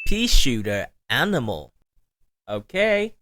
Peashooter animal. Okay.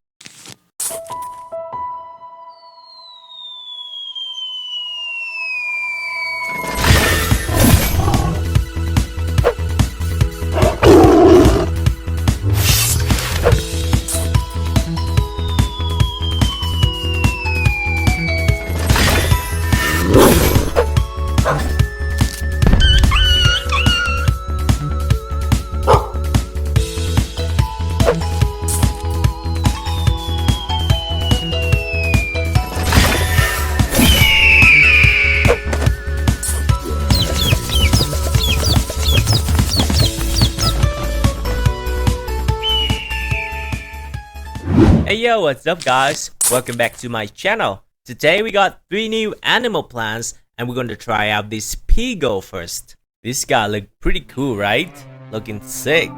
Hey yo, what's up guys? Welcome back to my channel. Today we got 3 new animal plants and we're going to try out this Peagle first. This guy look pretty cool, right? Looking sick.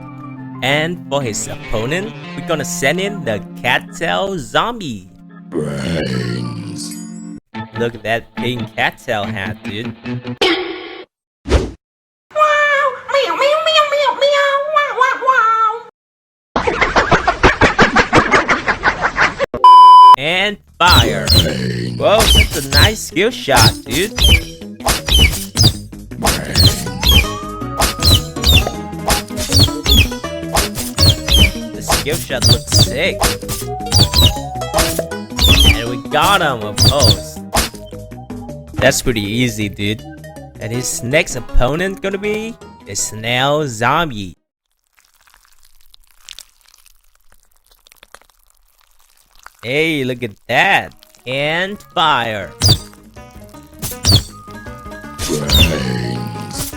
And for his opponent, we're gonna send in the cattail zombie. Brains. Look at that pink cattail hat, dude. And fire. Whoa, that's a nice skill shot, dude. The skill shot looks sick. And we got him, of course. That's pretty easy, dude. And his next opponent gonna be the snail zombie. Hey, look at that. And fire. Brains.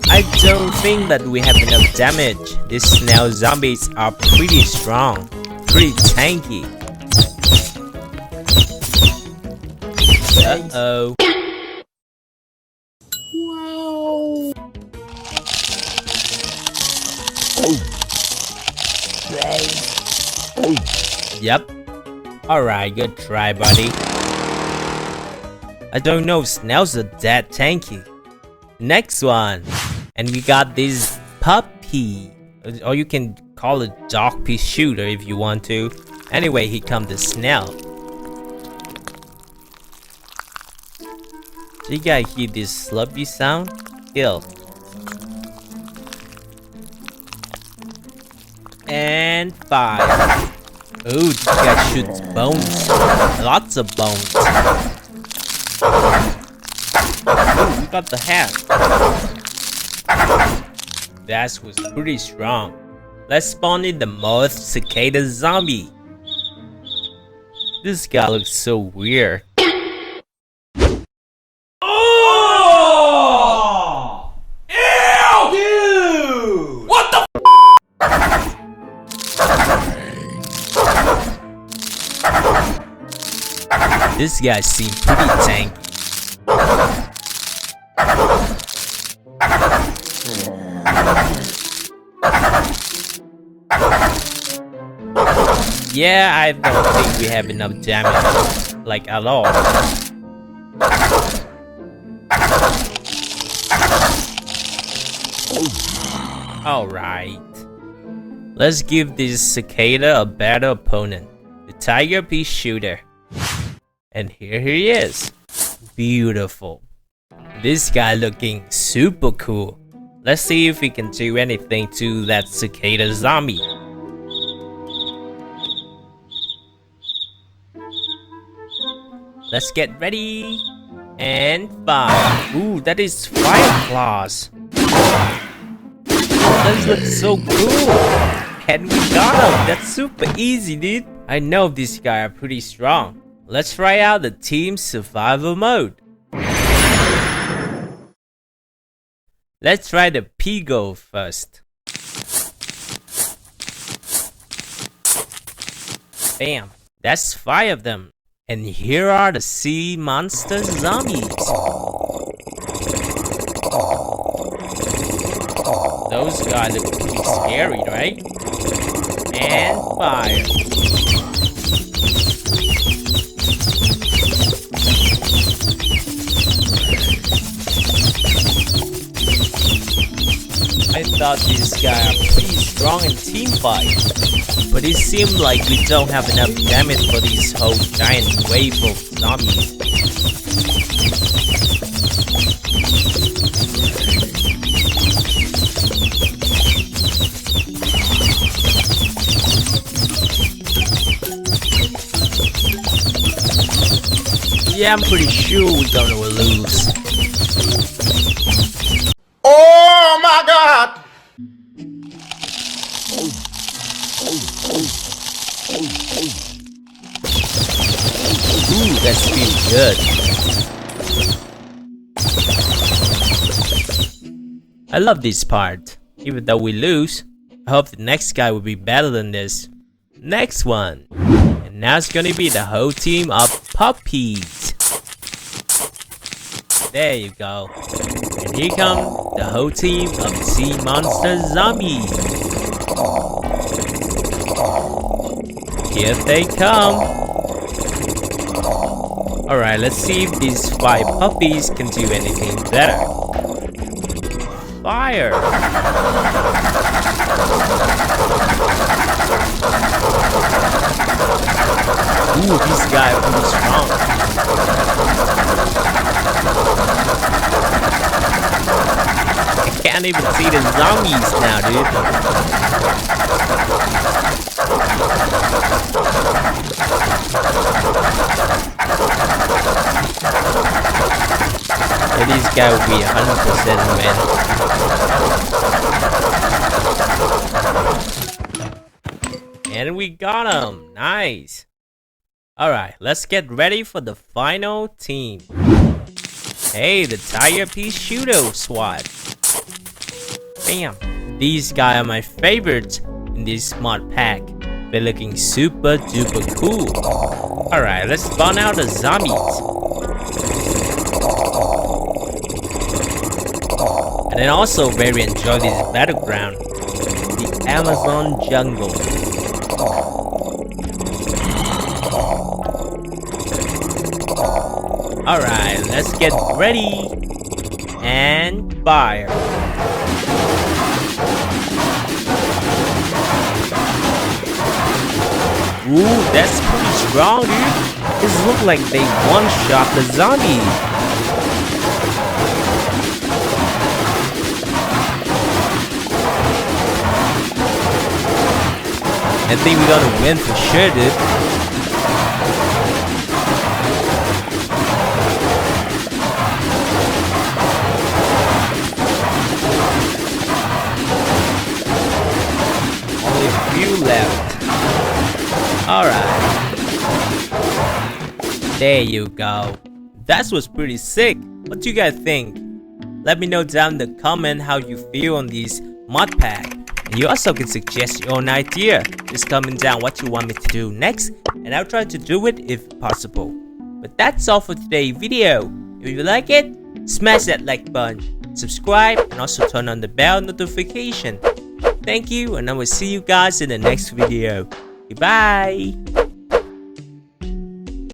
I don't think that we have enough damage. These snail zombies are pretty strong. Pretty tanky. Uh-oh. Yep. Alright, good try, buddy. I don't know if snails are that tanky. Next one. And we got this puppy. Or you can call it dog Peashooter if you want to. Anyway, here comes the snail. So you gotta hear this sloppy sound? Kill. And fire. Ooh, this guy shoots bones. Lots of bones. Ooh, we got the hat. That was pretty strong. Let's spawn in the moth cicada zombie. This guy looks so weird. Oh! Ew! Dude! What the This guy seems pretty tanky. Yeah, I don't think we have enough damage, like at all. Alright. Let's give this cicada a better opponent. The tiger Peashooter. And here he is. Beautiful. This guy looking super cool. Let's see if we can do anything to that cicada zombie. Let's get ready. And fire. Ooh, that is fire claws. That looks so cool. And we got him. That's super easy, dude. I know these guys are pretty strong. Let's try out the team survival mode. Let's try the Peagle first. Bam. That's 5 of them. And here are the sea monster zombies. Those guys look pretty scary, right? And fire. thought this guy are pretty strong in team fight, but it seemed like we don't have enough damage for this whole giant wave of zombies. Yeah, I'm pretty sure we're gonna lose. Oh my God! Ooh, that's pretty good. I love this part. Even though we lose, I hope the next guy will be better than this. Next one. And now it's gonna be the whole team of puppies. There you go. And here come the whole team of sea monster zombies. Here they come. Alright, let's see if these 5 puppies can do anything better. Fire! Ooh, this guy is pretty strong. I can't even see the zombies now, dude. Yeah, this guy will be 100% win. And we got him. Nice. Alright, let's get ready for the final team. Hey, the Tiger Peashooter squad. Bam. These guys are my favorites in this mod pack. They're looking super duper cool. Alright, let's spawn out the zombies. And I also very enjoy this battleground, the Amazon jungle. Alright, let's get ready and fire. Ooh, that's pretty strong, dude. This looks like they one-shot the zombie. I think we're gonna win for sure, dude. Only a few left. Alright. There you go. That was pretty sick. What do you guys think? Let me know down in the comment how you feel on this mod pack. And you also can suggest your own idea. Just comment down what you want me to do next, and I'll try to do it if possible. But that's all for today's video. If you like it, smash that like button, subscribe, and also turn on the bell notification. Thank you, and I will see you guys in the next video. Goodbye!